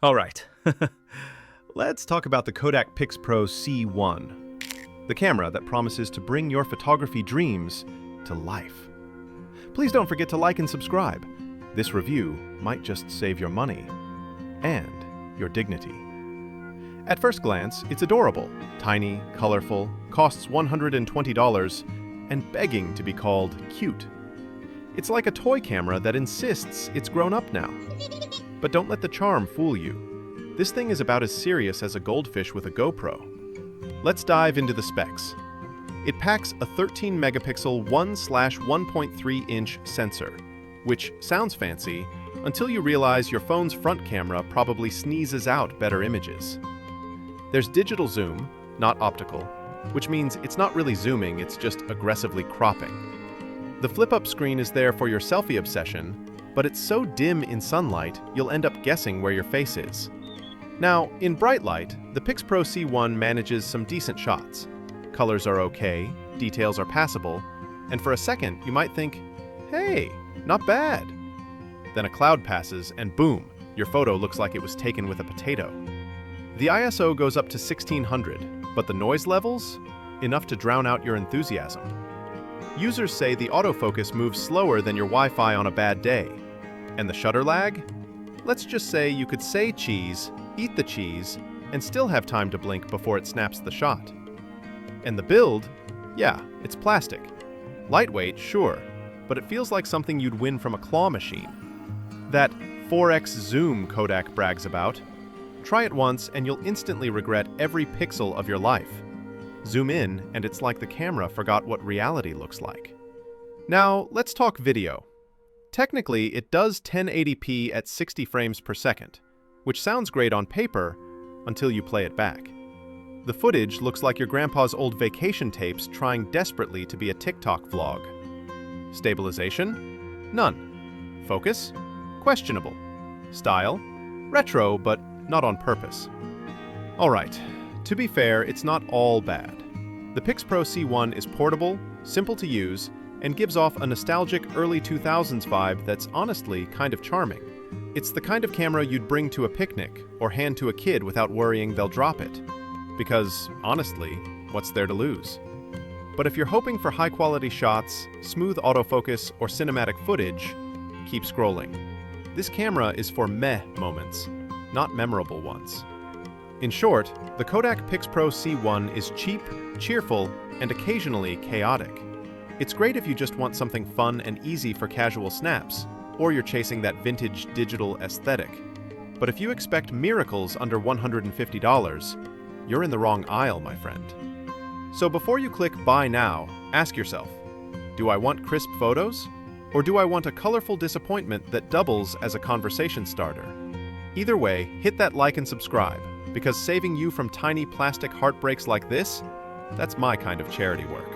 All right, let's talk about the Kodak PixPro C1, the camera that promises to bring your photography dreams to life. Please don't forget to like and subscribe. This review might just save your money and your dignity. At first glance, it's adorable, tiny, colorful, costs $120, and begging to be called cute. It's like a toy camera that insists it's grown up now. But don't let the charm fool you. This thing is about as serious as a goldfish with a GoPro. Let's dive into the specs. It packs a 13-megapixel 1/1.3-inch sensor, which sounds fancy until you realize your phone's front camera probably sneezes out better images. There's digital zoom, not optical, which means it's not really zooming, it's just aggressively cropping. The flip-up screen is there for your selfie obsession, but it's so dim in sunlight, you'll end up guessing where your face is. Now, in bright light, the PixPro C1 manages some decent shots. Colors are okay, details are passable, and for a second, you might think, hey, not bad. Then a cloud passes, and boom, your photo looks like it was taken with a potato. The ISO goes up to 1600, but the noise levels? Enough to drown out your enthusiasm. Users say the autofocus moves slower than your Wi-Fi on a bad day. And the shutter lag? Let's just say you could say cheese, eat the cheese, and still have time to blink before it snaps the shot. And the build? Yeah, it's plastic. Lightweight, sure, but it feels like something you'd win from a claw machine. That 4x zoom Kodak brags about. Try it once and you'll instantly regret every pixel of your life. Zoom in and it's like the camera forgot what reality looks like. Now, let's talk video. Technically, it does 1080p at 60 frames per second, which sounds great on paper until you play it back. The footage looks like your grandpa's old vacation tapes trying desperately to be a TikTok vlog. Stabilization? None. Focus? Questionable. Style? Retro, but not on purpose. Alright, to be fair, it's not all bad. The PixPro C1 is portable, simple to use, and gives off a nostalgic early 2000s vibe that's honestly kind of charming. It's the kind of camera you'd bring to a picnic or hand to a kid without worrying they'll drop it. Because, honestly, what's there to lose? But if you're hoping for high-quality shots, smooth autofocus, or cinematic footage, keep scrolling. This camera is for meh moments, not memorable ones. In short, the Kodak PixPro C1 is cheap, cheerful, and occasionally chaotic. It's great if you just want something fun and easy for casual snaps, or you're chasing that vintage digital aesthetic. But if you expect miracles under $150, you're in the wrong aisle, my friend. So before you click Buy Now, ask yourself, do I want crisp photos? Or do I want a colorful disappointment that doubles as a conversation starter? Either way, hit that like and subscribe, because saving you from tiny plastic heartbreaks like this, that's my kind of charity work.